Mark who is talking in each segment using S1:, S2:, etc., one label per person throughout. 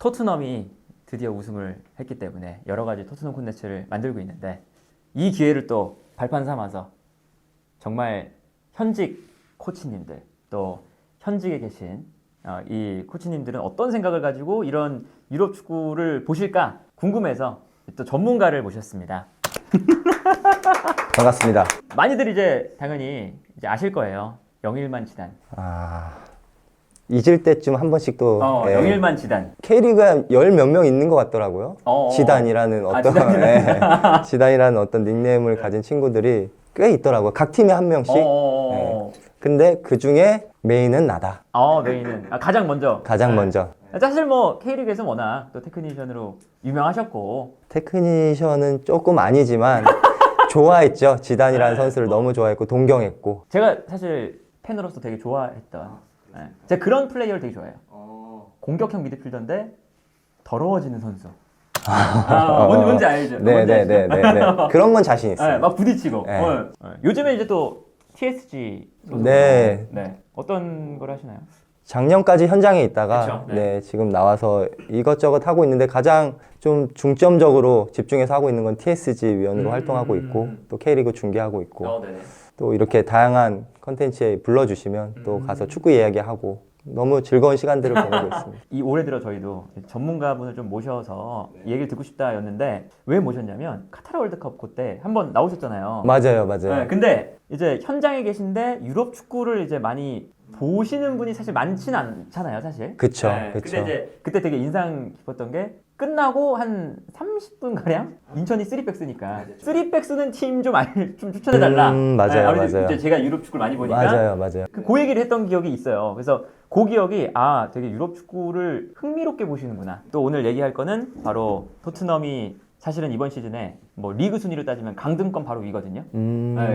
S1: 토트넘이 드디어 우승을 했기 때문에 여러 가지 토트넘 콘텐츠를 만들고 있는데 이 기회를 또 발판 삼아서 정말 현직 코치님들 또 현직에 계신 이 코치님들은 어떤 생각을 가지고 이런 유럽 축구를 보실까 궁금해서 또 전문가를 모셨습니다.
S2: 반갑습니다.
S1: 많이들 이제 당연히 이제 아실 거예요. 영일만 지단.
S2: 잊을 때쯤 한 번씩 또
S1: 영일만 지단.
S2: K리그에 열 몇 명 있는 것 같더라고요. 지단이라는 어떤 지단이라는 어떤 닉네임을 가진 친구들이 꽤 있더라고요. 각 팀에 한 명씩. 근데 그 중에 메인은 나다.
S1: 메인은 가장 먼저.
S2: 가장 먼저.
S1: 사실 뭐 K리그에서 워낙 또 테크니션으로 유명하셨고.
S2: 테크니션은 조금 아니지만 좋아했죠. 지단이라는 선수를 너무 좋아했고 동경했고.
S1: 제가 사실 팬으로서 되게 좋아했던. 제가 그런 플레이어를 되게 좋아해요. 공격형 미드필더인데 더러워지는 선수. 뭔지 알죠?
S2: 네네네. 그런 건 자신 있어요.
S1: 막 부딪히고. 요즘에 이제 또 TSG.
S2: 네.
S1: 어떤 걸 하시나요?
S2: 작년까지 현장에 있다가
S1: 그쵸?
S2: 지금 나와서 이것저것 하고 있는데 가장 좀 중점적으로 집중해서 하고 있는 건 TSG 위원으로 활동하고 있고 또 K리그 중계하고 있고 또 이렇게 다양한 컨텐츠에 불러주시면 또 가서 축구 이야기하고 너무 즐거운 시간들을 보내고 있습니다.
S1: 이 올해 들어 저희도 전문가분을 좀 모셔서 얘기를 듣고 싶다였는데 왜 모셨냐면 카타르 월드컵 그때 한번 나오셨잖아요.
S2: 맞아요.
S1: 근데 이제 현장에 계신데 유럽 축구를 이제 많이 보시는 분이 사실 많지는 않잖아요, 사실.
S2: 그쵸.
S1: 근데 이제 그때 되게 인상 깊었던 게 끝나고 한 30분 가량 인천이 3백 쓰니까 3백 쓰는 팀 좀 추천해달라.
S2: 맞아요.
S1: 이제 제가 유럽 축구를 많이 보니까
S2: 맞아요.
S1: 그 얘기를 했던 기억이 있어요. 그래서 그 기억이 되게 유럽 축구를 흥미롭게 보시는구나. 또 오늘 얘기할 거는 바로 토트넘이 사실은 이번 시즌에 뭐 리그 순위로 따지면 강등권 바로 위거든요.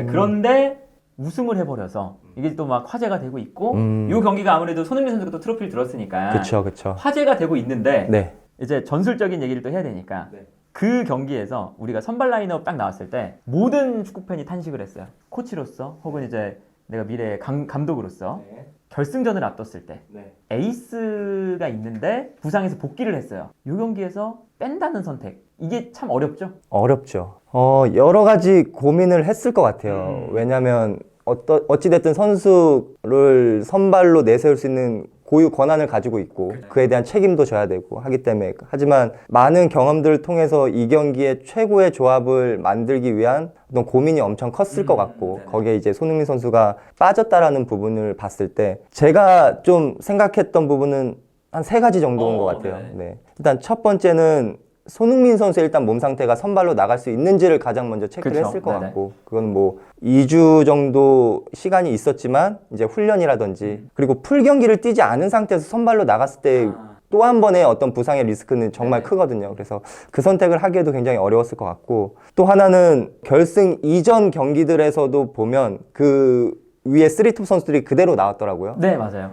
S1: 그런데 우승을 해버려서 이게 또 막 화제가 되고 있고 이 경기가 아무래도 손흥민 선수가 또 트로피를 들었으니까
S2: 그쵸.
S1: 화제가 되고 있는데 이제 전술적인 얘기를 또 해야 되니까 그 경기에서 우리가 선발 라인업 딱 나왔을 때 모든 축구팬이 탄식을 했어요. 코치로서 혹은 이제 내가 미래의 감독으로서 결승전을 앞뒀을 때 에이스가 있는데 부상에서 복귀를 했어요. 이 경기에서 뺀다는 선택 이게 참 어렵죠?
S2: 어렵죠. 여러 가지 고민을 했을 것 같아요. 왜냐면 어찌됐든 선수를 선발로 내세울 수 있는 고유 권한을 가지고 있고 그에 대한 책임도 져야 되고 하기 때문에 하지만 많은 경험들을 통해서 이 경기에 최고의 조합을 만들기 위한 어떤 고민이 엄청 컸을 것 같고 거기에 이제 손흥민 선수가 빠졌다라는 부분을 봤을 때 제가 좀 생각했던 부분은 한 3가지 정도인 것 같아요. 일단 첫 번째는 손흥민 선수의 일단 몸 상태가 선발로 나갈 수 있는지를 가장 먼저 체크를 했을 것 같고 그건 뭐 2주 정도 시간이 있었지만 이제 훈련이라든지 그리고 풀 경기를 뛰지 않은 상태에서 선발로 나갔을 때 또 한 번의 어떤 부상의 리스크는 정말 크거든요. 그래서 그 선택을 하기에도 굉장히 어려웠을 것 같고 또 하나는 결승 이전 경기들에서도 보면 그 위에 3톱 선수들이 그대로 나왔더라고요.
S1: 네, 맞아요.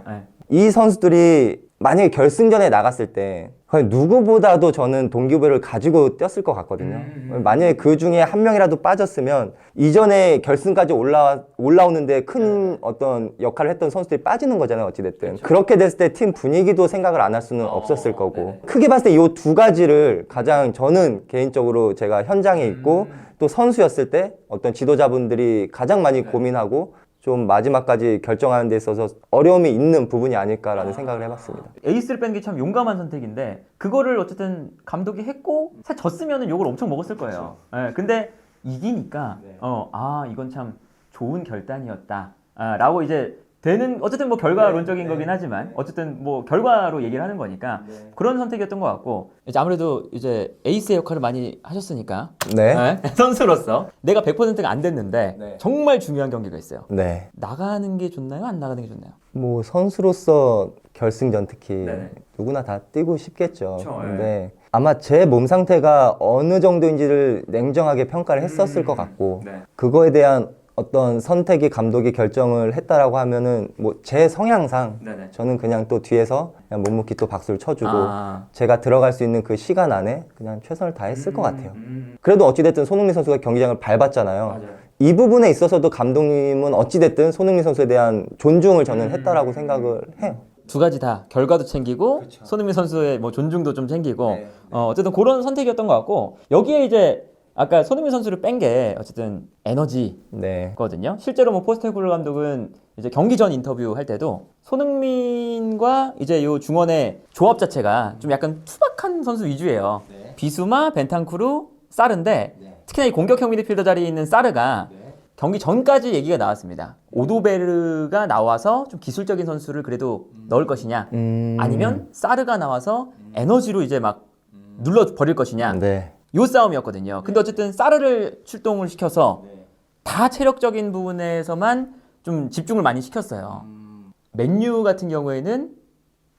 S2: 이 선수들이 만약에 결승전에 나갔을 때 거의 누구보다도 저는 동기부여를 가지고 뛰었을 것 같거든요. 만약에 그 중에 한 명이라도 빠졌으면 이전에 결승까지 올라오는데 큰 어떤 역할을 했던 선수들이 빠지는 거잖아요. 어찌됐든. 그렇게 됐을 때 팀 분위기도 생각을 안 할 수는 없었을 거고 크게 봤을 때 이 2가지를 가장 저는 개인적으로 제가 현장에 있고 또 선수였을 때 어떤 지도자분들이 가장 많이 고민하고 좀 마지막까지 결정하는 데 있어서 어려움이 있는 부분이 아닐까라는 생각을 해봤습니다.
S1: 에이스를 빼는 게 참 용감한 선택인데 그거를 어쨌든 감독이 했고 사실 졌으면 욕을 엄청 먹었을 거예요. 근데 이기니까 이건 참 좋은 결단이었다 라고 이제 되는 어쨌든 뭐 결과론적인 거긴 하지만 어쨌든 뭐 결과로 얘기를 하는 거니까 그런 선택이었던 것 같고 이제 아무래도 이제 에이스의 역할을 많이 하셨으니까 선수로서 내가 100%가 안 됐는데 정말 중요한 경기가 있어요. 나가는 게 좋나요? 안 나가는 게 좋나요?
S2: 뭐 선수로서 결승전 특히 누구나 다 뛰고 싶겠죠. 근데 아마 제 몸 상태가 어느 정도인지를 냉정하게 평가를 했었을 것 같고 그거에 대한 어떤 선택이 감독이 결정을 했다라고 하면은 뭐 제 성향상 저는 그냥 또 뒤에서 그냥 묵묵히 또 박수를 쳐주고 제가 들어갈 수 있는 그 시간 안에 그냥 최선을 다했을 것 같아요. 그래도 어찌됐든 손흥민 선수가 경기장을 밟았잖아요. 이 부분에 있어서도 감독님은 어찌됐든 손흥민 선수에 대한 존중을 저는 했다라고 생각을 해요.
S1: 두 가지 다 결과도 챙기고
S2: 그렇죠.
S1: 손흥민 선수의 뭐 존중도 좀 챙기고
S2: 네, 네.
S1: 어쨌든 그런 선택이었던 것 같고 여기에 이제 아까 손흥민 선수를 뺀 게 어쨌든 에너지거든요.
S2: 네.
S1: 실제로 뭐 포스테코글루 감독은 이제 경기 전 인터뷰 할 때도 손흥민과 이제 요 중원의 조합 자체가 좀 약간 투박한 선수 위주예요.
S2: 네.
S1: 비수마, 벤탄쿠르, 사르인데
S2: 네.
S1: 특히나 이 공격형 미드필더 자리에 있는 사르가 경기 전까지 얘기가 나왔습니다. 오도베르가 나와서 좀 기술적인 선수를 그래도 넣을 것이냐 아니면 사르가 나와서 에너지로 이제 막 눌러 버릴 것이냐
S2: 네.
S1: 요 싸움이었거든요. 근데 어쨌든 사르를 출동을 시켜서 다 체력적인 부분에서만 좀 집중을 많이 시켰어요. 맨유 같은 경우에는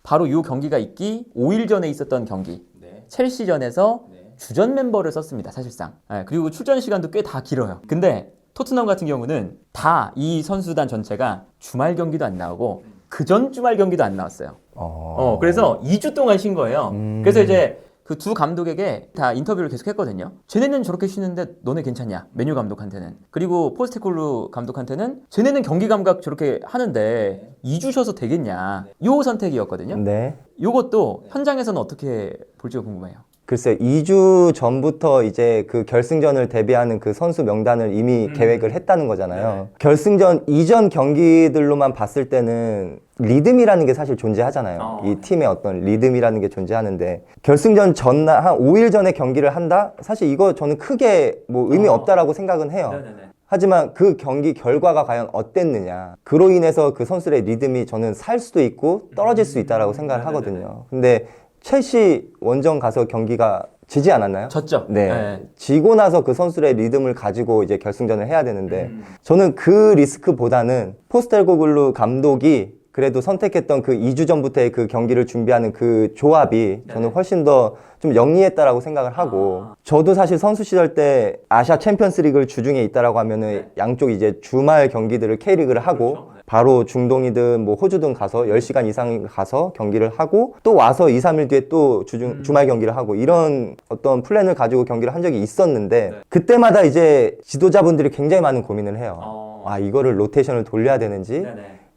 S1: 바로 요 경기가 있기 5일 전에 있었던 경기 첼시전에서 주전 멤버를 썼습니다. 사실상. 그리고 출전 시간도 꽤 다 길어요. 근데 토트넘 같은 경우는 다 이 선수단 전체가 주말 경기도 안 나오고 그전 주말 경기도 안 나왔어요. 그래서 2주 동안 쉰 거예요. 그래서 이제 그 두 감독에게 다 인터뷰를 계속 했거든요. 쟤네는 저렇게 쉬는데 너네 괜찮냐? 메뉴 감독한테는. 그리고 포스테코글루 감독한테는 쟤네는 경기 감각 저렇게 하는데 2주 쉬어서 되겠냐? 요 선택이었거든요.
S2: 네.
S1: 요것도 현장에서는 어떻게 볼지가 궁금해요.
S2: 글쎄, 2주 전부터 이제 그 결승전을 대비하는 그 선수 명단을 이미 계획을 했다는 거잖아요. 결승전 이전 경기들로만 봤을 때는 리듬이라는 게 사실 존재하잖아요. 이 팀의 어떤 리듬이라는 게 존재하는데 결승전 전날 한 5일 전에 경기를 한다? 사실 이거 저는 크게 뭐 의미 없다라고 생각은 해요. 하지만 그 경기 결과가 과연 어땠느냐. 그로 인해서 그 선수들의 리듬이 저는 살 수도 있고 떨어질 수 있다라고 생각을 하거든요. 근데 첼시 원정 가서 경기가 지지 않았나요?
S1: 졌죠.
S2: 네. 지고 나서 그 선수들의 리듬을 가지고 이제 결승전을 해야 되는데 저는 그 리스크보다는 포스텔코글루 감독이 그래도 선택했던 그 2주 전부터의 그 경기를 준비하는 그 조합이 저는 훨씬 더 좀 영리했다라고 생각을 하고 저도 사실 선수 시절 때 아시아 챔피언스 리그를 주중에 있다라고 하면은 양쪽 이제 주말 경기들을 K리그를 하고 바로 중동이든 뭐 호주든 가서 10시간 이상 가서 경기를 하고 또 와서 2, 3일 뒤에 또 주말 경기를 하고 이런 어떤 플랜을 가지고 경기를 한 적이 있었는데 그때마다 이제 지도자분들이 굉장히 많은 고민을 해요. 아, 이거를 로테이션을 돌려야 되는지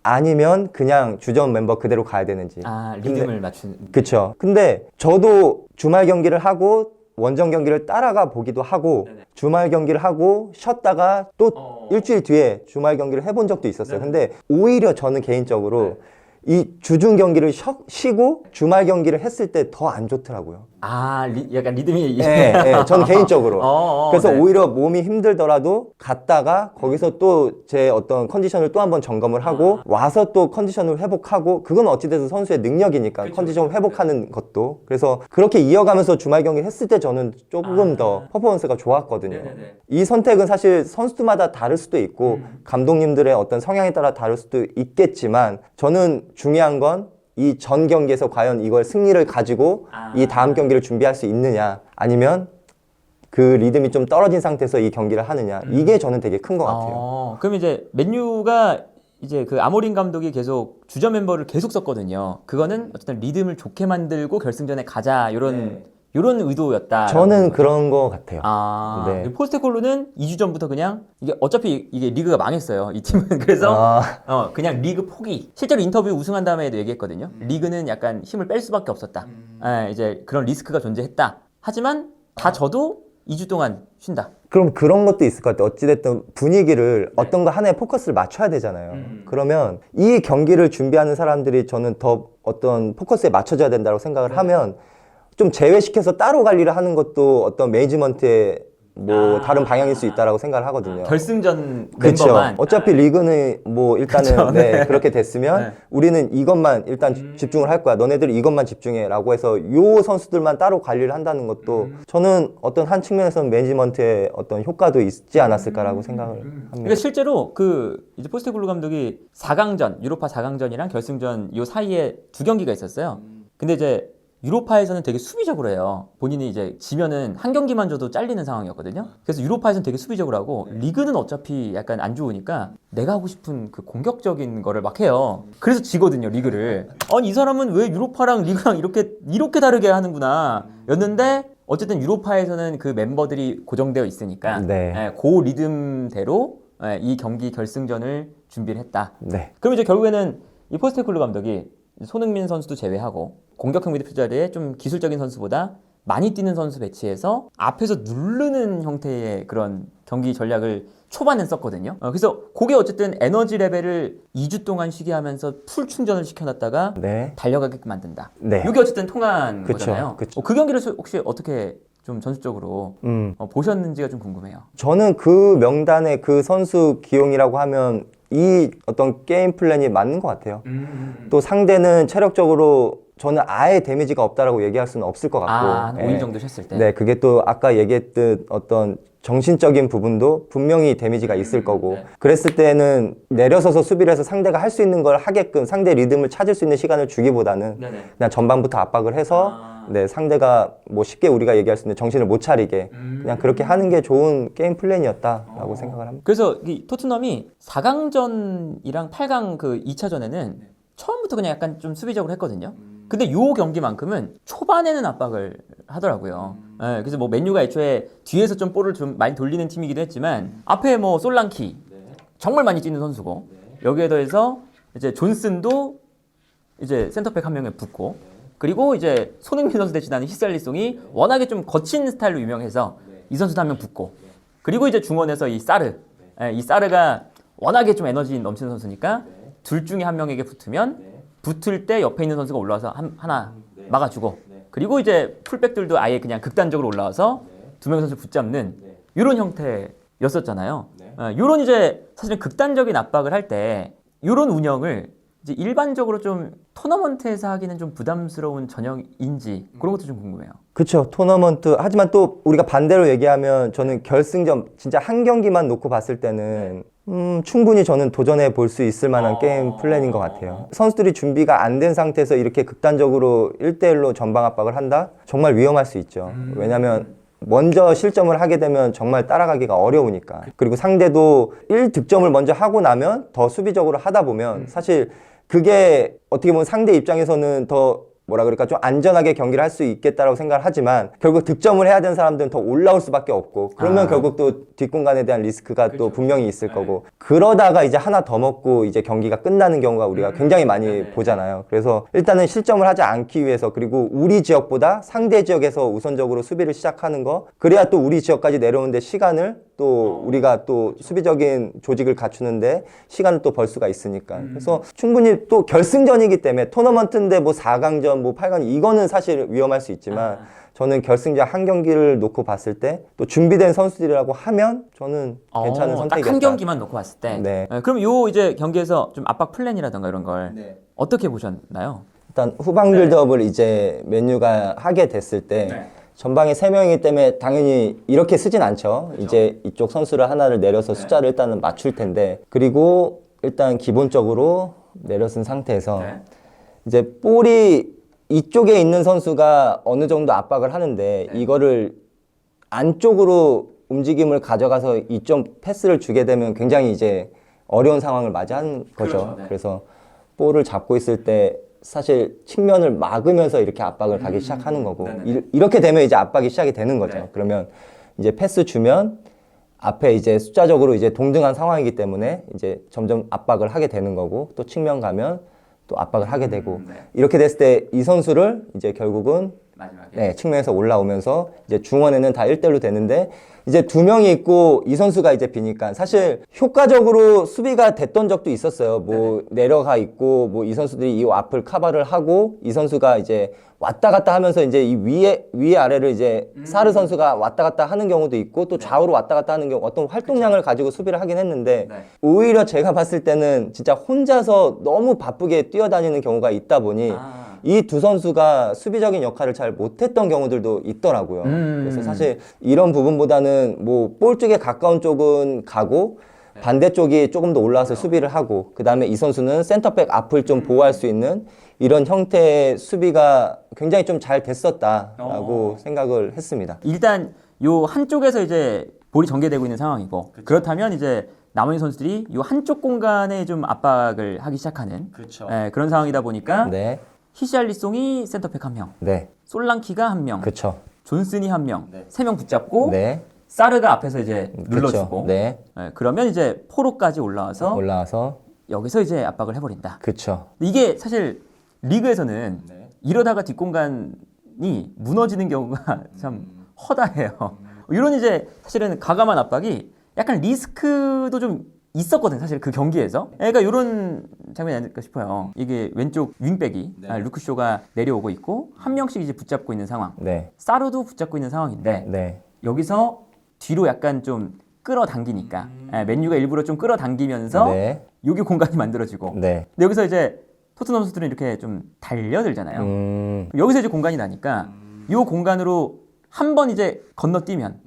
S2: 아니면 그냥 주전 멤버 그대로 가야 되는지.
S1: 리듬을 맞추는.
S2: 그쵸. 근데 저도 주말 경기를 하고 원정 경기를 따라가 보기도 하고 주말 경기를 하고 쉬었다가 또 일주일 뒤에 주말 경기를 해본 적도 있었어요. 근데 오히려 저는 개인적으로 이 주중 경기를 쉬고 주말 경기를 했을 때 더 안 좋더라고요.
S1: 약간 리듬이.
S2: 네, 저는 개인적으로. 그래서
S1: 네.
S2: 오히려 몸이 힘들더라도 갔다가 거기서 또 제 어떤 컨디션을 또 한번 점검을 하고 와서 또 컨디션을 회복하고 그건 어찌됐든 선수의 능력이니까 컨디션 회복하는 것도. 그래서 그렇게 이어가면서 주말 경기를 했을 때 저는 조금 더 퍼포먼스가 좋았거든요. 이 선택은 사실 선수마다 다를 수도 있고 감독님들의 어떤 성향에 따라 다를 수도 있겠지만 저는 중요한 건 이 전 경기에서 과연 이걸 승리를 가지고 이 다음 경기를 준비할 수 있느냐 아니면 그 리듬이 좀 떨어진 상태에서 이 경기를 하느냐 이게 저는 되게 큰 것 같아요.
S1: 그럼 이제 맨유가 이제 그 아모린 감독이 계속 주전 멤버를 계속 썼거든요. 그거는 어쨌든 리듬을 좋게 만들고 결승전에 가자 이런 의도였다.
S2: 저는 그런 것 같아요. 네.
S1: 포스테코글루는 2주 전부터 그냥 이게 어차피 이게 리그가 망했어요. 이 팀은 그래서 그냥 리그 포기. 실제로 인터뷰 우승한 다음에도 얘기했거든요. 리그는 약간 힘을 뺄 수밖에 없었다. 이제 그런 리스크가 존재했다. 하지만 다 져도 2주 동안 쉰다.
S2: 그럼 그런 것도 있을 것 같아요. 어찌됐든 분위기를 어떤 거 하나에 포커스를 맞춰야 되잖아요. 그러면 이 경기를 준비하는 사람들이 저는 더 어떤 포커스에 맞춰져야 된다고 생각을 하면 좀 제외시켜서 따로 관리를 하는 것도 어떤 매니지먼트의 뭐 다른 방향일 수 있다라고 생각을 하거든요.
S1: 결승전
S2: 그쵸.
S1: 멤버만.
S2: 어차피 리그는 뭐 일단은 그렇게 됐으면 우리는 이것만 일단 집중을 할 거야. 너네들 이것만 집중해라고 해서 요 선수들만 따로 관리를 한다는 것도 저는 어떤 한 측면에서는 매니지먼트의 어떤 효과도 있지 않았을까라고 생각을 합니다.
S1: 그러니까 실제로 그 이제 포스테코글루 감독이 4강전, 유로파 4강전이랑 결승전 요 사이에 두 경기가 있었어요. 근데 이제 유로파에서는 되게 수비적으로 해요. 본인이 이제 지면은 한 경기만 줘도 잘리는 상황이었거든요. 그래서 유로파에서는 되게 수비적으로 하고 리그는 어차피 약간 안 좋으니까 내가 하고 싶은 그 공격적인 거를 막 해요. 그래서 지거든요, 리그를. 아니 이 사람은 왜 유로파랑 리그랑 이렇게 다르게 하는구나 였는데 어쨌든 유로파에서는 그 멤버들이 고정되어 있으니까 그 리듬대로 이 경기 결승전을 준비를 했다. 그럼 이제 결국에는 이 포스테코글루 감독이 손흥민 선수도 제외하고 공격형 미드필더 자리에 좀 기술적인 선수보다 많이 뛰는 선수 배치해서 앞에서 누르는 형태의 그런 경기 전략을 초반엔 썼거든요. 그래서 그게 어쨌든 에너지 레벨을 2주 동안 쉬게 하면서 풀 충전을 시켜놨다가
S2: 네.
S1: 달려가게끔 만든다.
S2: 네.
S1: 이게 어쨌든 통한
S2: 그쵸,
S1: 거잖아요.
S2: 그쵸.
S1: 그 경기를 혹시 어떻게 좀 전술적으로 보셨는지가 좀 궁금해요.
S2: 저는 그 명단에 그 선수 기용이라고 하면 이 어떤 게임 플랜이 맞는 것 같아요. 또 상대는 체력적으로 저는 아예 데미지가 없다라고 얘기할 수는 없을 것 같고.
S1: 한 5일
S2: 예.
S1: 정도 쉬었을 때.
S2: 네, 그게 또 아까 얘기했듯 어떤 정신적인 부분도 분명히 데미지가 있을 거고.
S1: 네.
S2: 그랬을 때는 내려서서 수비를 해서 상대가 할 수 있는 걸 하게끔 상대 리듬을 찾을 수 있는 시간을 주기보다는
S1: 네네.
S2: 그냥 전반부터 압박을 해서 네, 상대가 뭐 쉽게 우리가 얘기할 수 있는 정신을 못 차리게 그냥 그렇게 하는 게 좋은 게임 플랜이었다라고 생각을 합니다.
S1: 그래서 이 토트넘이 4강전이랑 8강 그 2차전에는 처음부터 그냥 약간 좀 수비적으로 했거든요. 근데 요 경기만큼은 초반에는 압박을 하더라고요. 예, 그래서 뭐 맨유가 애초에 뒤에서 좀 볼을 좀 많이 돌리는 팀이기도 했지만 앞에 뭐 솔랑키 정말 많이 뛰는 선수고 여기에 더해서 이제 존슨도 이제 센터백 한 명에 붙고 그리고 이제 손흥민 선수 대신하는 히샬리송이 워낙에 좀 거친 스타일로 유명해서 이 선수도 한 명 붙고 그리고 이제 중원에서 이 사르 이 사르가 워낙에 좀 에너지 넘치는 선수니까 둘 중에 한 명에게 붙으면 붙을 때 옆에 있는 선수가 올라와서 하나 막아주고 그리고 이제 풀백들도 아예 그냥 극단적으로 올라와서 두 명의 선수 붙잡는 이런 형태였었잖아요. 이런 이제 사실은 극단적인 압박을 할 때 이런 운영을 이제 일반적으로 좀 토너먼트에서 하기는 좀 부담스러운 전형인지 그런 것도 좀 궁금해요.
S2: 그렇죠. 토너먼트. 하지만 또 우리가 반대로 얘기하면 저는 결승전 진짜 한 경기만 놓고 봤을 때는 충분히 저는 도전해 볼 수 있을 만한 게임 플랜인 것 같아요. 선수들이 준비가 안 된 상태에서 이렇게 극단적으로 1대1로 전방 압박을 한다? 정말 위험할 수 있죠. 왜냐면 먼저 실점을 하게 되면 정말 따라가기가 어려우니까. 그리고 상대도 1득점을 먼저 하고 나면 더 수비적으로 하다 보면 사실 그게 어떻게 보면 상대 입장에서는 더 뭐라 그럴까 좀 안전하게 경기를 할 수 있겠다라고 생각을 하지만 결국 득점을 해야 되는 사람들은 더 올라올 수밖에 없고 그러면 결국 또 뒷공간에 대한 리스크가 또 분명히 있을 거고 그러다가 이제 하나 더 먹고 이제 경기가 끝나는 경우가 우리가 굉장히 많이 보잖아요. 그래서 일단은 실점을 하지 않기 위해서 그리고 우리 지역보다 상대 지역에서 우선적으로 수비를 시작하는 거 그래야 또 우리 지역까지 내려오는데 시간을 또 우리가 또 수비적인 조직을 갖추는데 시간을 또 벌 수가 있으니까 그래서 충분히 또 결승전이기 때문에 토너먼트인데 뭐 4강전 뭐 8강 이거는 사실 위험할 수 있지만 저는 결승전 한 경기를 놓고 봤을 때 또 준비된 선수들이라고 하면 저는 괜찮은 선택이었다.
S1: 딱 한 경기만 놓고 봤을 때.
S2: 네.
S1: 그럼 요 이제 경기에서 좀 압박 플랜이라던가 이런 걸 어떻게 보셨나요?
S2: 일단 후방 빌드업을 이제 맨유가 하게 됐을 때 전방에 3명이기 때문에 당연히 이렇게 쓰진 않죠. 이제 이쪽 선수를 하나를 내려서 숫자를 일단은 맞출 텐데 그리고 일단 기본적으로 내려쓴 상태에서 이제 볼이 이쪽에 있는 선수가 어느 정도 압박을 하는데 이거를 안쪽으로 움직임을 가져가서 이쪽 패스를 주게 되면 굉장히 이제 어려운 상황을 맞이하는 거죠. 그래서 볼을 잡고 있을 때 사실 측면을 막으면서 이렇게 압박을 가기 시작하는 거고 이렇게 되면 이제 압박이 시작이 되는 거죠. 그러면 이제 패스 주면 앞에 이제 숫자적으로 이제 동등한 상황이기 때문에 이제 점점 압박을 하게 되는 거고 또 측면 가면 또 압박을 하게 되고 이렇게 됐을 때 이 선수를 이제 결국은 마지막에 측면에서 올라오면서 이제 중원에는 다 1대1로 되는데 이제 2명이 있고 이 선수가 이제 비니까 사실 효과적으로 수비가 됐던 적도 있었어요. 뭐 내려가 있고 뭐 이 선수들이 이 앞을 커버를 하고 이 선수가 이제 왔다 갔다 하면서 이제 이 위에 아래를 이제 사르 선수가 왔다 갔다 하는 경우도 있고 또 좌우로 왔다 갔다 하는 경우 어떤 활동량을 가지고 수비를 하긴 했는데 오히려 제가 봤을 때는 진짜 혼자서 너무 바쁘게 뛰어다니는 경우가 있다 보니 이 두 선수가 수비적인 역할을 잘 못했던 경우들도 있더라고요. 그래서 사실 이런 부분보다는 뭐 볼 쪽에 가까운 쪽은 가고 반대쪽이 조금 더 올라와서 수비를 하고 그 다음에 이 선수는 센터백 앞을 좀 보호할 수 있는 이런 형태의 수비가 굉장히 좀 잘 됐었다라고 생각을 했습니다.
S1: 일단 요 한쪽에서 이제 볼이 전개되고 있는 상황이고 그렇다면 이제 나머지 선수들이 요 한쪽 공간에 좀 압박을 하기 시작하는 그런 상황이다 보니까
S2: 네.
S1: 히샬리송이 센터백 한 명,
S2: 네.
S1: 솔랑키가 한 명,
S2: 그쵸.
S1: 존슨이 한 명, 3명 붙잡고
S2: 네.
S1: 사르가 앞에서 이제 눌러주고
S2: 그쵸. 네.
S1: 그러면 이제 포로까지 올라와서
S2: 올라와서
S1: 여기서 이제 압박을 해버린다.
S2: 그쵸.
S1: 이게 사실 리그에서는
S3: 네.
S1: 이러다가 뒷공간이 무너지는 경우가 참 허다해요. 이런 이제 사실은 가감한 압박이 약간 리스크도 좀 있었거든 사실 그 경기에서. 그러니까 이런 장면이 아닐까 싶어요. 이게 왼쪽 윙백이
S3: 네.
S1: 루크쇼가 내려오고 있고 한 명씩 이제 붙잡고 있는 상황.
S2: 네.
S1: 사르도 붙잡고 있는 상황인데
S2: 네.
S1: 여기서 뒤로 약간 좀 끌어당기니까 맨유가 일부러 좀 끌어당기면서
S2: 네.
S1: 여기 공간이 만들어지고.
S2: 네.
S1: 근데 여기서 이제 토트넘 선수들은 이렇게 좀 달려들잖아요. 여기서 이제 공간이 나니까 이 공간으로 한 번 이제 건너뛰면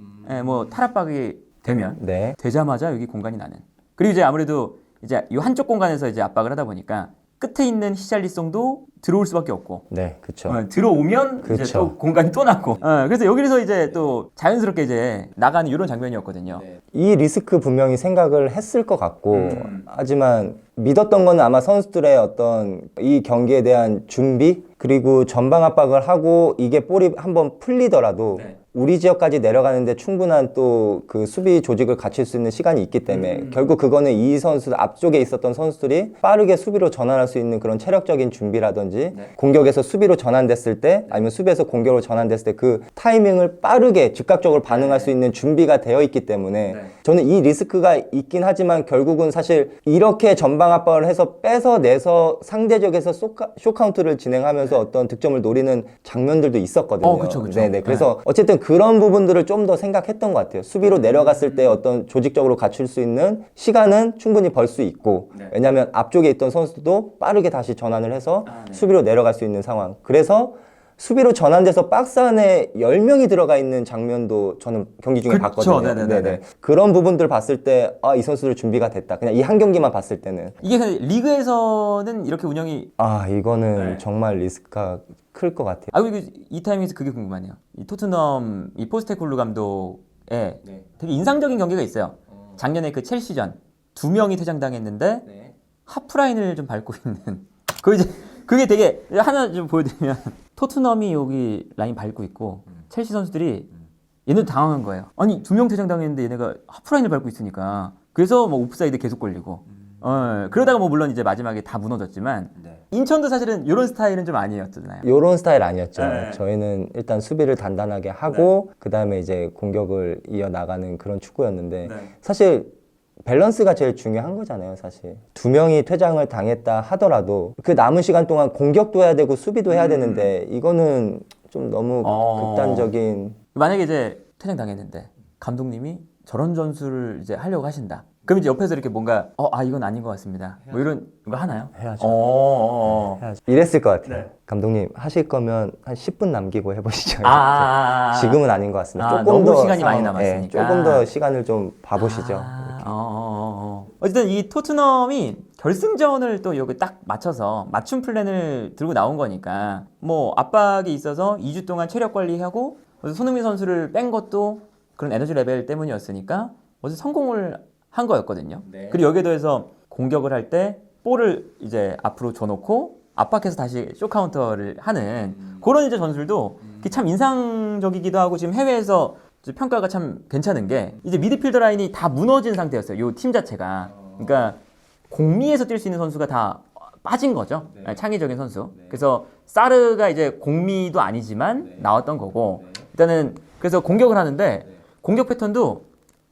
S1: 뭐 탈압박이 되면
S2: 네.
S1: 되자마자 여기 공간이 나는. 그리고 이제 아무래도 이제 이 한쪽 공간에서 이제 압박을 하다 보니까 끝에 있는 히샬리송도 들어올 수밖에 없고.
S2: 네. 그쵸.
S1: 들어오면 이제
S2: 그쵸.
S1: 또 공간이 또 났고. 그래서 여기서 이제 또 자연스럽게 이제 나가는 이런 장면이었거든요.
S3: 네.
S2: 이 리스크 분명히 생각을 했을 것 같고 하지만 믿었던 거는 아마 선수들의 어떤 이 경기에 대한 준비 그리고 전방 압박을 하고 이게 볼이 한번 풀리더라도
S1: 네.
S2: 우리 지역까지 내려가는데 충분한 또 그 수비 조직을 갖출 수 있는 시간이 있기 때문에 결국 그거는 이 선수들 앞쪽에 있었던 선수들이 빠르게 수비로 전환할 수 있는 그런 체력적인 준비라든지
S3: 네.
S2: 공격에서 수비로 전환됐을 때 아니면 수비에서 공격으로 전환됐을 때 그 타이밍을 빠르게 즉각적으로 반응할 수 있는 준비가 되어 있기 때문에
S1: 네.
S2: 저는 이 리스크가 있긴 하지만 결국은 사실 이렇게 전방 압박을 해서 빼서내서 상대적에서 쇼카운트를 진행하면서 어떤 득점을 노리는 장면들도 있었거든요.
S1: 그쵸.
S2: 네네. 그래서 어쨌든 그런 부분들을 좀 더 생각했던 것 같아요. 수비로 내려갔을 때 어떤 조직적으로 갖출 수 있는 시간은 충분히 벌 수 있고
S1: 네.
S2: 왜냐하면 앞쪽에 있던 선수도 빠르게 다시 전환을 해서
S1: 네.
S2: 수비로 내려갈 수 있는 상황. 그래서 수비로 전환돼서 박스 안에 10명이 들어가 있는 장면도 저는 경기 중에
S1: 그쵸.
S2: 봤거든요.
S1: 네네네네.
S2: 그런 부분들 봤을 때 아, 이 선수들 준비가 됐다. 그냥 이 한 경기만 봤을 때는
S1: 이게 근데 리그에서는 이렇게 운영이
S2: 아, 이거는
S1: 네.
S2: 정말 리스크가 클 것 같아요.
S1: 그리고 이 타이밍에서 그게 궁금하네요. 이 토트넘 이 포스테콜루 감독의
S3: 네.
S1: 되게 인상적인 경기가 있어요. 작년에 그 첼시전 2명이 퇴장당했는데
S3: 네.
S1: 하프라인을 좀 밟고 있는 그게 되게 하나 좀 보여드리면 토트넘이 여기 라인 밟고 있고 첼시 선수들이 얘네도 당황한 거예요. 아니 2명 퇴장당했는데 얘네가 하프라인을 밟고 있으니까 그래서 뭐 오프사이드 계속 걸리고 그러다가 뭐 물론 이제 마지막에 다 무너졌지만
S3: 네.
S1: 인천도 사실은 이런 스타일은 좀 아니었잖아요.
S2: 요런 스타일 아니었죠.
S1: 네.
S2: 저희는 일단 수비를 단단하게 하고 그다음에 이제 공격을 이어나가는 그런 축구였는데
S1: 네.
S2: 사실 밸런스가 제일 중요한 거잖아요, 사실. 2명이 퇴장을 당했다 하더라도 그 남은 시간 동안 공격도 해야 되고 수비도 해야 되는데 이거는 좀 너무 극단적인
S1: 만약에 이제 퇴장당했는데 감독님이 저런 전술을 이제 하려고 하신다. 그럼 이제 옆에서 이렇게 뭔가 이건 아닌 것 같습니다. 뭐 이런 거 하나요?
S2: 해야죠.
S1: 해야죠.
S2: 이랬을 것 같아요.
S1: 네.
S2: 감독님 하실 거면 한 10분 남기고 해보시죠. 지금은 아닌 것 같습니다. 조금
S1: 너무
S2: 더
S1: 시간이 많이 남았으니까.
S2: 조금 더 시간을 좀 봐보시죠.
S1: 어쨌든 이 토트넘이 결승전을 또 여기 딱 맞춰서 맞춤 플랜을 들고 나온 거니까 뭐 압박이 있어서 2주 동안 체력 관리하고 손흥민 선수를 뺀 것도 그런 에너지 레벨 때문이었으니까 어제 성공을 한 거였거든요.
S3: 네.
S1: 그리고 여기에 더해서 공격을 할 때 볼을 이제 앞으로 줘놓고 압박해서 다시 쇼카운터를 하는 그런 이제 전술도 참 인상적이기도 하고 지금 해외에서 평가가 참 괜찮은 게 이제 미드필더 라인이 다 무너진 상태였어요. 이 팀 자체가. 그러니까 공미에서 뛸 수 있는 선수가 다 빠진 거죠.
S3: 네.
S1: 창의적인 선수.
S3: 네.
S1: 그래서 사르가 이제 공미도 아니지만
S3: 네.
S1: 나왔던 거고
S3: 네.
S1: 일단은 그래서 공격을 하는데
S3: 네.
S1: 공격 패턴도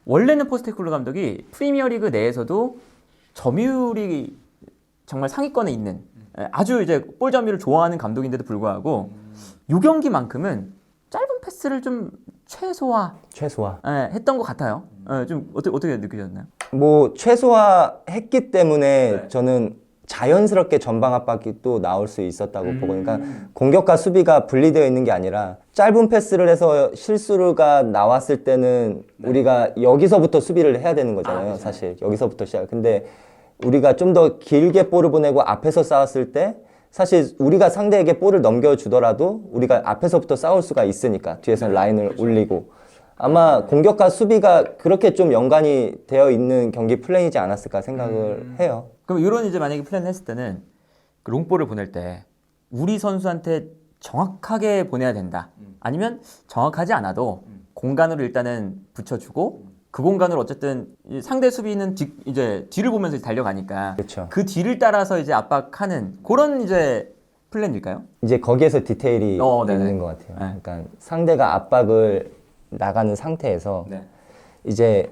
S1: 원래는 포스테콜루 감독이 프리미어리그 내에서도 점유율이 정말 상위권에 있는 아주 이제 볼 점유를 좋아하는 감독인데도 불구하고 요 경기만큼은 짧은 패스를 좀 최소화 했던 것 같아요. 좀 어떻게 느끼셨나요?
S2: 뭐 최소화했기 때문에
S1: 네.
S2: 저는 자연스럽게 전방 압박이 또 나올 수 있었다고 보고 그러니까 공격과 수비가 분리되어 있는 게 아니라 짧은 패스를 해서 실수가 나왔을 때는 우리가 여기서부터 수비를 해야 되는 거잖아요.
S1: 그렇죠.
S2: 사실 여기서부터 시작. 근데 우리가 좀 더 길게 볼을 보내고 앞에서 싸웠을 때 사실 우리가 상대에게 볼을 넘겨주더라도 우리가 앞에서부터 싸울 수가 있으니까 뒤에서 라인을 올리고 아마 공격과 수비가 그렇게 좀 연관이 되어 있는 경기 플랜이지 않았을까 생각을 해요.
S1: 그럼 이런 이제 만약에 플랜을 했을 때는 그 롱볼을 보낼 때 우리 선수한테 정확하게 보내야 된다. 아니면 정확하지 않아도 공간으로 일단은 붙여주고 그 공간으로 어쨌든 이 상대 수비는 이제 뒤를 보면서 달려가니까
S2: 그렇죠.
S1: 그 뒤를 따라서 이제 압박하는 그런 이제 플랜일까요?
S2: 이제 거기에서 디테일이
S1: 네네.
S2: 있는 것 같아요.
S1: 네.
S2: 그러니까 상대가 압박을 나가는 상태에서
S1: 네.
S2: 이제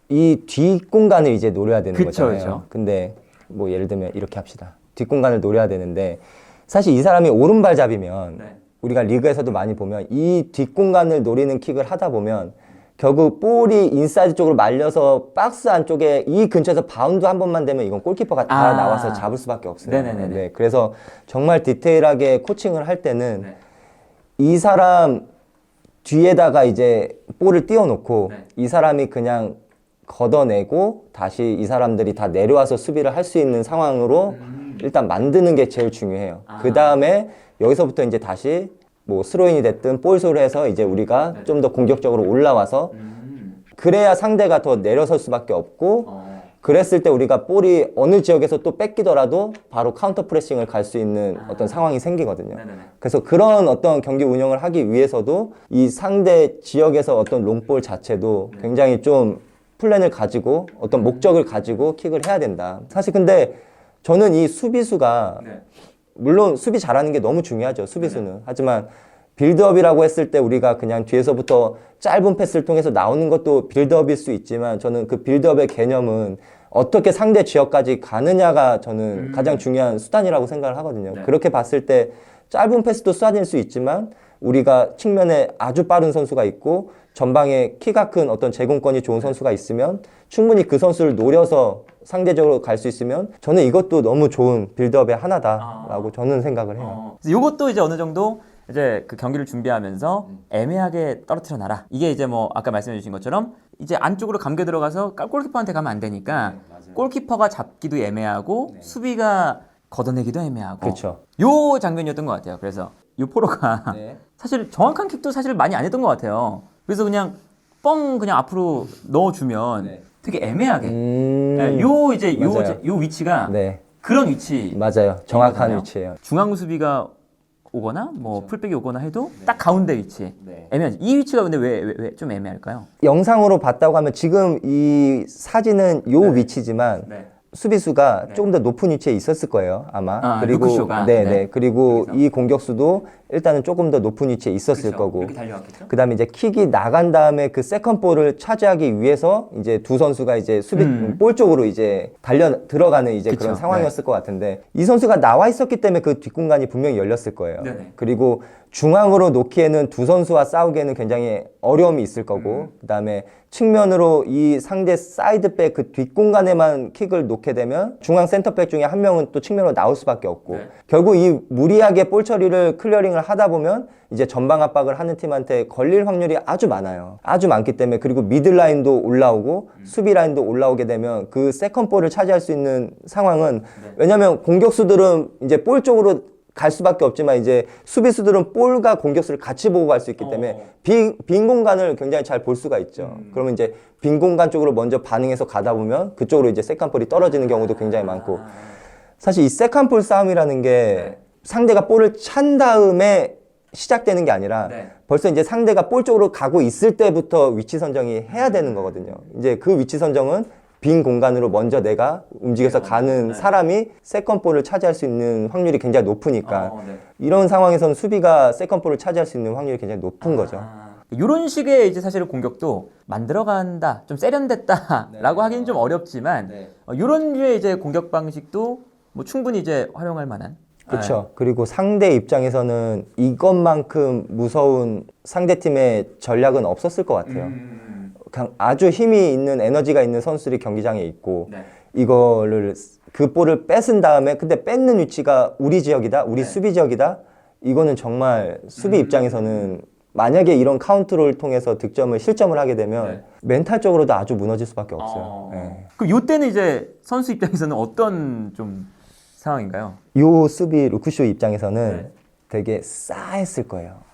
S2: 이 뒷공간을 이제 노려야 되는
S1: 그쵸,
S2: 거잖아요.
S1: 그쵸.
S2: 근데 뭐 예를 들면 이렇게 합시다. 뒷공간을 노려야 되는데 사실 이 사람이 오른발잡이면
S1: 네.
S2: 우리가 리그에서도 많이 보면 이 뒷공간을 노리는 킥을 하다 보면 결국 볼이 인사이드 쪽으로 말려서 박스 안쪽에 이 근처에서 바운드 한 번만 되면 이건 골키퍼가 다 나와서 잡을 수밖에 없어요.
S1: 네네네네.
S2: 네, 그래서 정말 디테일하게 코칭을 할 때는
S1: 네.
S2: 이 사람 뒤에다가 이제 볼을 띄워놓고
S1: 네.
S2: 이 사람이 그냥 걷어내고 다시 이 사람들이 다 내려와서 수비를 할 수 있는 상황으로 일단 만드는 게 제일 중요해요. 그 다음에 여기서부터 이제 다시 뭐 스로인이 됐든 볼솔을 해서 이제 우리가 좀 더 공격적으로 올라와서 그래야 상대가 더 내려설 수밖에 없고 그랬을 때 우리가 볼이 어느 지역에서 또 뺏기더라도 바로 카운터 프레싱을 갈 수 있는 어떤 상황이 생기거든요. 그래서 그런 어떤 경기 운영을 하기 위해서도 이 상대 지역에서 어떤 롱볼 자체도 굉장히 좀 플랜을 가지고 어떤 목적을 가지고 킥을 해야 된다. 사실 근데 저는 이 수비수가 물론 수비 잘하는 게 너무 중요하죠. 수비수는. 하지만 빌드업이라고 했을 때 우리가 그냥 뒤에서부터 짧은 패스를 통해서 나오는 것도 빌드업일 수 있지만 저는 그 빌드업의 개념은 어떻게 상대 지역까지 가느냐가 저는 가장 중요한 수단이라고 생각을 하거든요. 그렇게 봤을 때 짧은 패스도 수단일 수 있지만 우리가 측면에 아주 빠른 선수가 있고 전방에 키가 큰 어떤 제공권이 좋은 선수가 있으면 충분히 그 선수를 노려서 상대적으로 갈 수 있으면 저는 이것도 너무 좋은 빌드업의 하나다라고 저는 생각을 해요.
S1: 이것도 이제 어느 정도 이제 그 경기를 준비하면서 애매하게 떨어뜨려 놔라. 이게 이제 뭐 아까 말씀해 주신 것처럼 이제 안쪽으로 감겨 들어가서 골키퍼한테 가면 안 되니까 골키퍼가 잡기도 애매하고 수비가 걷어내기도 애매하고
S2: 그렇죠.
S1: 요 장면이었던 것 같아요. 그래서 요 포로가 사실 정확한 킥도 사실 많이 안 했던 것 같아요. 그래서 그냥 뻥 그냥 앞으로 넣어주면 되게 애매하게 요 이제 요 위치가
S2: 네,
S1: 그런 위치
S2: 맞아요. 정확한
S1: 이거잖아요.
S2: 위치예요.
S1: 중앙 수비가 오거나 뭐 풀백이 오거나 해도 딱 가운데 위치 애매하지. 이 위치가 근데 왜 좀 애매할까요?
S2: 영상으로 봤다고 하면 지금 이 사진은 요 위치지만 수비수가 조금 더 높은 위치에 있었을 거예요, 아마. 그리고
S1: 루크쇼가.
S2: 네. 그리고 이 공격수도 일단은 조금 더 높은 위치에 있었을 거고.
S1: 이렇게 달려왔겠죠?
S2: 그다음에 이제 킥이 나간 다음에 그 세컨 볼을 차지하기 위해서 이제 두 선수가 이제 수비 볼 쪽으로 이제 달려 들어가는 이제
S1: 그쵸.
S2: 그런 상황이었을 것 같은데 이 선수가 나와 있었기 때문에 그 뒷공간이 분명히 열렸을 거예요.
S1: 네네.
S2: 그리고 중앙으로 놓기에는 두 선수와 싸우기에는 굉장히 어려움이 있을 거고 그다음에 측면으로 이 상대 사이드백 그 뒷공간에만 킥을 놓게 되면 중앙 센터백 중에 한 명은 또 측면으로 나올 수밖에 없고 결국 이 무리하게 볼 처리를 클리어링을 하다 보면 이제 전방 압박을 하는 팀한테 걸릴 확률이 아주 많아요. 아주 많기 때문에 그리고 미들라인도 올라오고 수비라인도 올라오게 되면 그 세컨 볼을 차지할 수 있는 상황은 왜냐면 공격수들은 이제 볼 쪽으로 갈 수밖에 없지만 이제 수비수들은 볼과 공격수를 같이 보고 갈 수 있기 때문에 빈 공간을 굉장히 잘 볼 수가 있죠. 그러면 이제 빈 공간 쪽으로 먼저 반응해서 가다 보면 그쪽으로 이제 세컨볼이 떨어지는 경우도 굉장히 많고 사실 이 세컨볼 싸움이라는 게 상대가 볼을 찬 다음에 시작되는 게 아니라 벌써 이제 상대가 볼 쪽으로 가고 있을 때부터 위치 선정이 해야 되는 거거든요. 이제 그 위치 선정은 빈 공간으로 먼저 내가 움직여서 가는 사람이 세컨볼을 차지할 수 있는 확률이 굉장히 높으니까 이런 상황에서는 수비가 세컨볼을 차지할 수 있는 확률이 굉장히 높은 거죠.
S1: 이런 식의 이제 사실 공격도 만들어간다, 좀 세련됐다라고 하기는 좀 어렵지만 이런 류의 이제 공격 방식도 뭐 충분히 이제 활용할 만한.
S2: 그렇죠. 그리고 상대 입장에서는 이것만큼 무서운 상대팀의 전략은 없었을 것 같아요. 그냥 아주 힘이 있는 에너지가 있는 선수들이 경기장에 있고 이거를 그 볼을 뺏은 다음에 근데 뺏는 위치가 우리 지역이다, 우리 수비 지역이다. 이거는 정말 수비 입장에서는 만약에 이런 카운트를 통해서 실점을 하게 되면 멘탈적으로도 아주 무너질 수밖에 없어요.
S1: 그럼 이때는 이제 선수 입장에서는 어떤 좀 상황인가요?
S2: 요 수비 루크쇼 입장에서는 되게 싸했을 거예요.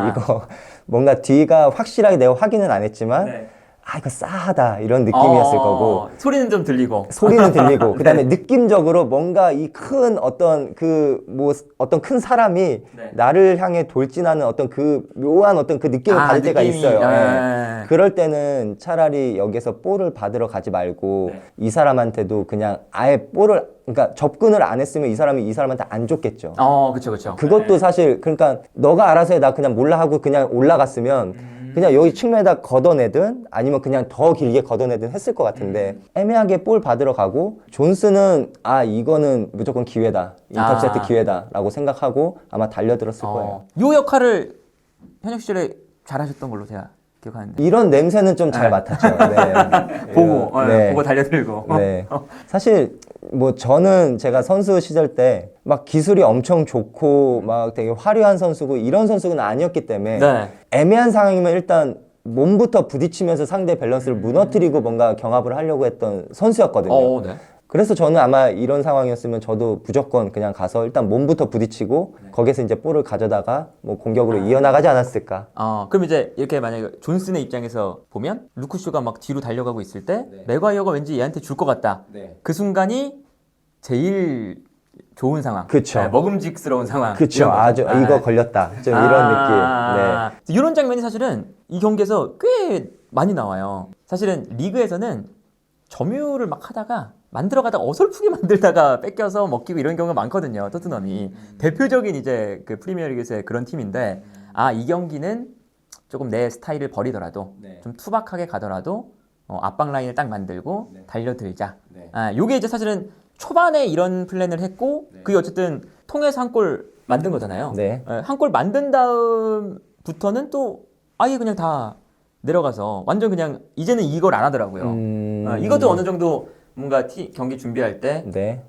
S2: 이거 뭔가 뒤가 확실하게 내가 확인은 안 했지만 아 이거 싸하다 이런 느낌이었을 거고
S1: 소리는 좀 들리고
S2: 소리는 들리고 그다음에 느낌적으로 뭔가 이 큰 어떤 그 뭐 어떤 큰 사람이
S1: 네.
S2: 나를 향해 돌진하는 어떤 그 묘한 어떤 그 느낌을 받을 때가
S1: 느낌이,
S2: 있어요.
S1: 예.
S2: 그럴 때는 차라리 여기서 볼을 받으러 가지 말고
S1: 네.
S2: 이 사람한테도 그냥 아예 볼을 그러니까 접근을 안 했으면 이 사람이 이 사람한테 안 줬겠죠.
S1: 그쵸 그쵸.
S2: 그것도 사실 그러니까 너가 알아서 해 나 그냥 몰라 하고 그냥 올라갔으면 그냥 여기 측면에다 걷어내든 아니면 그냥 더 길게 걷어내든 했을 것 같은데 애매하게 볼 받으러 가고 존스는 아 이거는 무조건 기회다 인터셉트 기회다라고 생각하고 아마 달려들었을 거예요.
S1: 요 역할을 현역 시절에 잘하셨던 걸로 제가 기억하는데.
S2: 이런 냄새는 좀 잘 맡았죠. 네.
S1: 보고
S2: 네.
S1: 보고 달려들고.
S2: 네. 사실 뭐 저는 제가 선수 시절 때 막 기술이 엄청 좋고 막 되게 화려한 선수고 이런 선수는 아니었기 때문에
S1: 네.
S2: 애매한 상황이면 일단 몸부터 부딪히면서 상대 밸런스를 무너뜨리고 뭔가 경합을 하려고 했던 선수였거든요.
S1: 네.
S2: 그래서 저는 아마 이런 상황이었으면 저도 무조건 그냥 가서 일단 몸부터 부딪히고 거기서 이제 볼을 가져다가 뭐 공격으로 이어나가지 않았을까.
S1: 그럼 이제 이렇게 만약에 존슨의 입장에서 보면 루크쇼가 막 뒤로 달려가고 있을 때 맥과이어가 왠지 얘한테 줄 것 같다. 그 순간이 제일 좋은 상황.
S2: 그쵸.
S1: 먹음직스러운 상황.
S2: 그쵸.
S1: 이런 거죠.
S2: 아주 이거 걸렸다. 좀 이런 느낌. 네.
S1: 이런 장면이 사실은 이 경기에서 꽤 많이 나와요. 사실은 리그에서는 점유를 막 하다가 만들어가다가 어설프게 만들다가 뺏겨서 먹히고 이런 경우가 많거든요. 토트넘이 대표적인 이제 그 프리미어리그에서의 그런 팀인데 이 경기는 조금 내 스타일을 버리더라도 좀 투박하게 가더라도 압박 라인을 딱 만들고 달려들자. 요게 이제 사실은 초반에 이런 플랜을 했고 그게 어쨌든 통해서 한 골 만든 거잖아요.
S2: 네.
S1: 한 골 만든 다음부터는 또 아예 그냥 다 내려가서 완전 그냥 이제는 이걸 안 하더라고요. 이것도 어느 정도 뭔가 경기 준비할 때
S2: 네.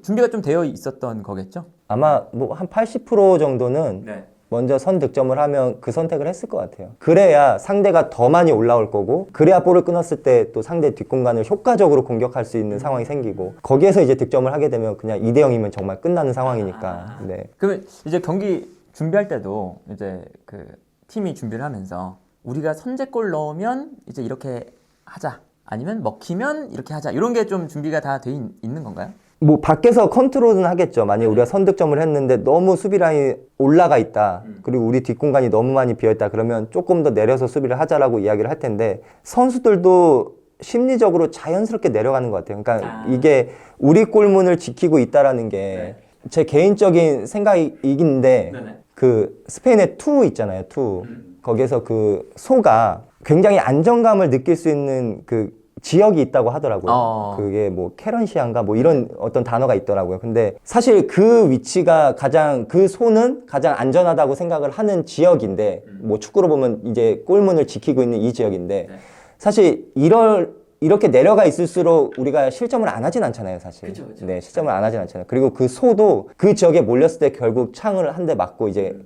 S1: 준비가 좀 되어 있었던 거겠죠?
S2: 아마 뭐 한 80% 정도는 먼저 선 득점을 하면 그 선택을 했을 것 같아요. 그래야 상대가 더 많이 올라올 거고 그래야 볼을 끊었을 때 또 상대 뒷공간을 효과적으로 공격할 수 있는 상황이 생기고 거기에서 이제 득점을 하게 되면 그냥 2대 0이면 정말 끝나는 상황이니까. 네.
S1: 그러면 이제 경기 준비할 때도 이제 그 팀이 준비를 하면서 우리가 선제골 넣으면 이제 이렇게 하자 아니면 먹히면 이렇게 하자 이런 게 좀 준비가 다 돼 있는 건가요?
S2: 뭐 밖에서 컨트롤은 하겠죠. 만약에 우리가 선득점을 했는데 너무 수비 라인이 올라가 있다. 그리고 우리 뒷공간이 너무 많이 비어있다. 그러면 조금 더 내려서 수비를 하자라고 이야기를 할 텐데 선수들도 심리적으로 자연스럽게 내려가는 것 같아요. 그러니까 이게 우리 골문을 지키고 있다라는 게 제 개인적인 생각이긴데 그 스페인의 투 있잖아요. 투. 거기에서 그 소가 굉장히 안정감을 느낄 수 있는 그 지역이 있다고 하더라고요. 그게 뭐 캐런시안가 뭐 이런 어떤 단어가 있더라고요. 근데 사실 그 위치가 가장 그 소는 가장 안전하다고 생각을 하는 지역인데 뭐 축구로 보면 이제 골문을 지키고 있는 이 지역인데 사실 이렇게 내려가 있을수록 우리가 실점을 안 하진 않잖아요, 사실. 그쵸. 네, 실점을 안 하진 않잖아요. 그리고 그 소도 그 지역에 몰렸을 때 결국 창을 한 대 맞고 이제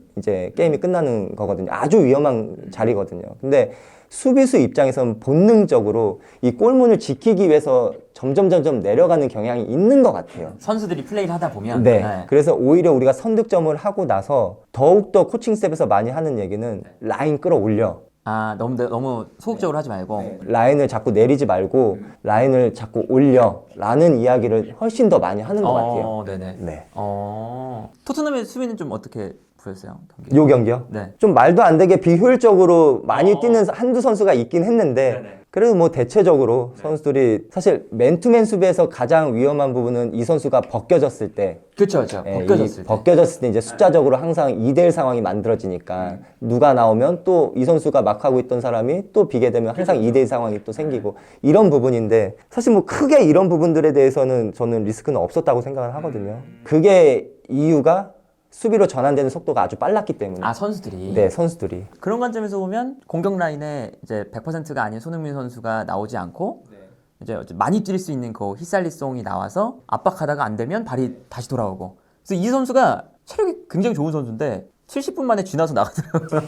S2: 게임이 끝나는 거거든요. 아주 위험한 자리거든요. 근데 수비수 입장에서는 본능적으로 이 골문을 지키기 위해서 점점 내려가는 경향이 있는 것 같아요.
S1: 선수들이 플레이를 하다 보면.
S2: 네. 그래서 오히려 우리가 선득점을 하고 나서 더욱더 코칭 스텝에서 많이 하는 얘기는 라인 끌어올려.
S1: 너무 소극적으로 하지 말고
S2: 라인을 자꾸 내리지 말고 라인을 자꾸 올려 라는 이야기를 훨씬 더 많이 하는 것 같아요.
S1: 네네.
S2: 네.
S1: 토트넘의 수비는 좀 어떻게 보였어요?
S2: 요 경기요?
S1: 네.
S2: 좀 말도 안 되게 비효율적으로 많이 뛰는 한두 선수가 있긴 했는데 그래도 뭐 대체적으로 선수들이 사실 맨투맨 수비에서 가장 위험한 부분은 이 선수가 벗겨졌을 때
S1: 그렇죠.
S2: 벗겨졌을 때 이제 숫자적으로 항상 2대1 상황이 만들어지니까 누가 나오면 또 이 선수가 막 하고 있던 사람이 또 비게 되면 항상 2대1 상황이 또 생기고 이런 부분인데 사실 뭐 크게 이런 부분들에 대해서는 저는 리스크는 없었다고 생각을 하거든요. 그게 이유가 수비로 전환되는 속도가 아주 빨랐기 때문에.
S1: 선수들이.
S2: 네, 선수들이.
S1: 그런 관점에서 보면 공격 라인에 이제 100%가 아닌 손흥민 선수가 나오지 않고 이제 많이 뛸 수 있는 그 히살리송이 나와서 압박하다가 안 되면 발이 다시 돌아오고. 그래서 이 선수가 체력이 굉장히 좋은 선수인데 70분 만에 쥐나서 나가더라고요.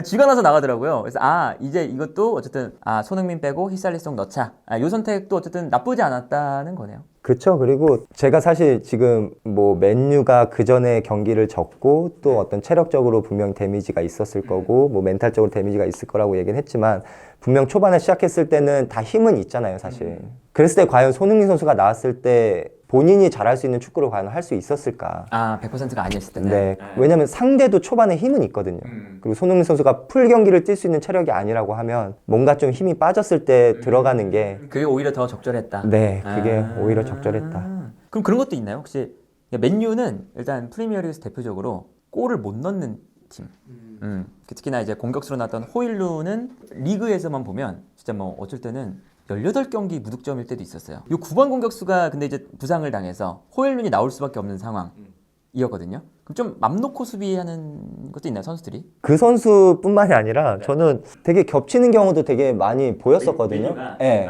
S1: 쥐가 나서 나가더라고요. 그래서 이제 이것도 어쨌든 손흥민 빼고 히샬리송 넣자. 요 선택도 어쨌든 나쁘지 않았다는 거네요.
S2: 그렇죠. 그리고 제가 사실 지금 뭐 맨유가 그 전에 경기를 졌고 또 어떤 체력적으로 분명 데미지가 있었을 거고 뭐 멘탈적으로 데미지가 있을 거라고 얘기는 했지만 분명 초반에 시작했을 때는 다 힘은 있잖아요, 사실. 그랬을 때 과연 손흥민 선수가 나왔을 때 본인이 잘할 수 있는 축구를 과연 할 수 있었을까?
S1: 100%가 아니었을 때는.
S2: 네. 왜냐면 상대도 초반에 힘은 있거든요. 그리고 손흥민 선수가 풀 경기를 뛸 수 있는 체력이 아니라고 하면 뭔가 좀 힘이 빠졌을 때 들어가는 게
S1: 그게 오히려 더 적절했다.
S2: 네, 그게 오히려 적절했다.
S1: 그럼 그런 것도 있나요? 혹시 맨유는 일단 프리미어리그에서 대표적으로 골을 못 넣는 팀. 특히나 이제 공격수로 나왔던 호일루는 리그에서만 보면 진짜 뭐 어쩔 때는 18경기 무득점일 때도 있었어요. 이 9번 공격수가 근데 이제 부상을 당해서 호일룬이 나올 수밖에 없는 상황이었거든요. 그럼 좀 맘 놓고 수비하는 것도 있나요, 선수들이?
S2: 그 선수뿐만이 아니라 저는 되게 겹치는 경우도 되게 많이 보였었거든요. 네.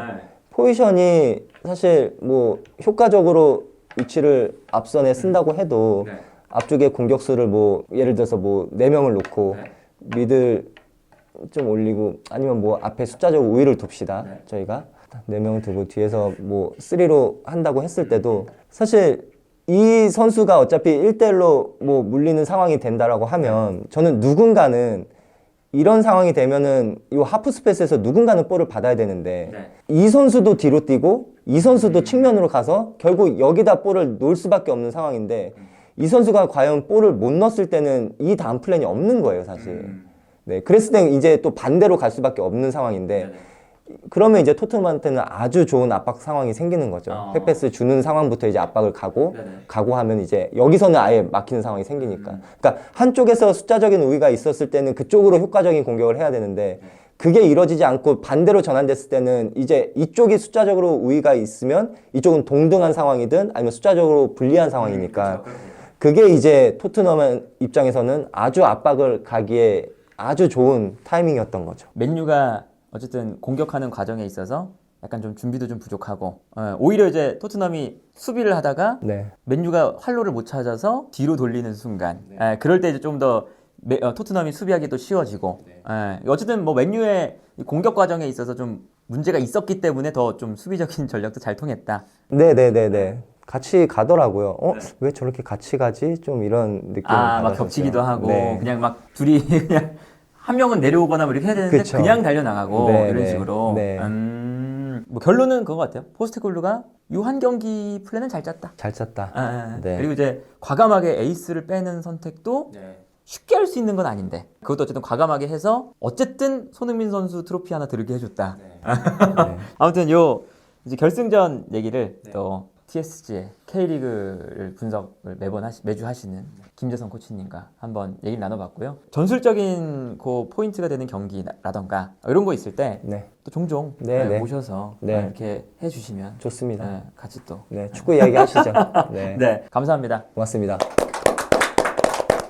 S2: 포지션이 사실 뭐 효과적으로 위치를 앞선에 쓴다고 해도 앞쪽에 공격수를 뭐 예를 들어서 뭐 4명을 놓고 미들 좀 올리고 아니면 뭐 앞에 숫자적으로 우위를 둡시다. 저희가 4명을 두고 뒤에서 뭐 3로 한다고 했을 때도 사실 이 선수가 어차피 1대1로 뭐 물리는 상황이 된다라고 하면 저는 누군가는 이런 상황이 되면은 이 하프 스페이스에서 누군가는 볼을 받아야 되는데 이 선수도 뒤로 뛰고 이 선수도 측면으로 가서 결국 여기다 볼을 놓을 수밖에 없는 상황인데 이 선수가 과연 볼을 못 넣었을 때는 이 다음 플랜이 없는 거예요, 사실. 네, 그랬을 때 이제 또 반대로 갈 수밖에 없는 상황인데 그러면 이제 토트넘한테는 아주 좋은 압박 상황이 생기는 거죠. 백패스 주는 상황부터 이제 압박을 가고 하면 이제 여기서는 아예 막히는 상황이 생기니까. 그러니까 한쪽에서 숫자적인 우위가 있었을 때는 그쪽으로 효과적인 공격을 해야 되는데 그게 이루어지지 않고 반대로 전환됐을 때는 이제 이쪽이 숫자적으로 우위가 있으면 이쪽은 동등한 상황이든 아니면 숫자적으로 불리한 상황이니까 그게 이제 토트넘 입장에서는 아주 압박을 가기에 아주 좋은 타이밍이었던 거죠.
S1: 맨유가 어쨌든 공격하는 과정에 있어서 약간 좀 준비도 좀 부족하고 오히려 이제 토트넘이 수비를 하다가 맨유가 활로를 못 찾아서 뒤로 돌리는 순간 그럴 때 이제 좀 더 토트넘이 수비하기도 쉬워지고 어쨌든 뭐 맨유의 공격 과정에 있어서 좀 문제가 있었기 때문에 더 좀 수비적인 전략도 잘 통했다.
S2: 네네네네. 같이 가더라고요. 왜 저렇게 같이 가지? 좀 이런 느낌을
S1: 막 겹치기도 하고 그냥 막 둘이 그냥 한 명은 내려오거나 뭐 이렇게 해야 되는데 그냥 달려나가고 이런 식으로. 뭐 결론은 그거 같아요. 포스테코글루가 이 한 경기 플랜은 잘 짰다.
S2: 잘 짰다.
S1: 그리고 이제 과감하게 에이스를 빼는 선택도 쉽게 할 수 있는 건 아닌데 그것도 어쨌든 과감하게 해서 어쨌든 손흥민 선수 트로피 하나 들게 해줬다. 아무튼 요 이제 결승전 얘기를 또 TSG의 K리그를 분석을 매주 하시는 김재성 코치님과 한번 얘기를 나눠봤고요. 전술적인 그 포인트가 되는 경기라던가 이런 거 있을 때 또 종종 모셔서 이렇게 해주시면
S2: 좋습니다.
S1: 같이 또
S2: 축구 이야기 하시죠.
S1: 네, 감사합니다.
S2: 고맙습니다.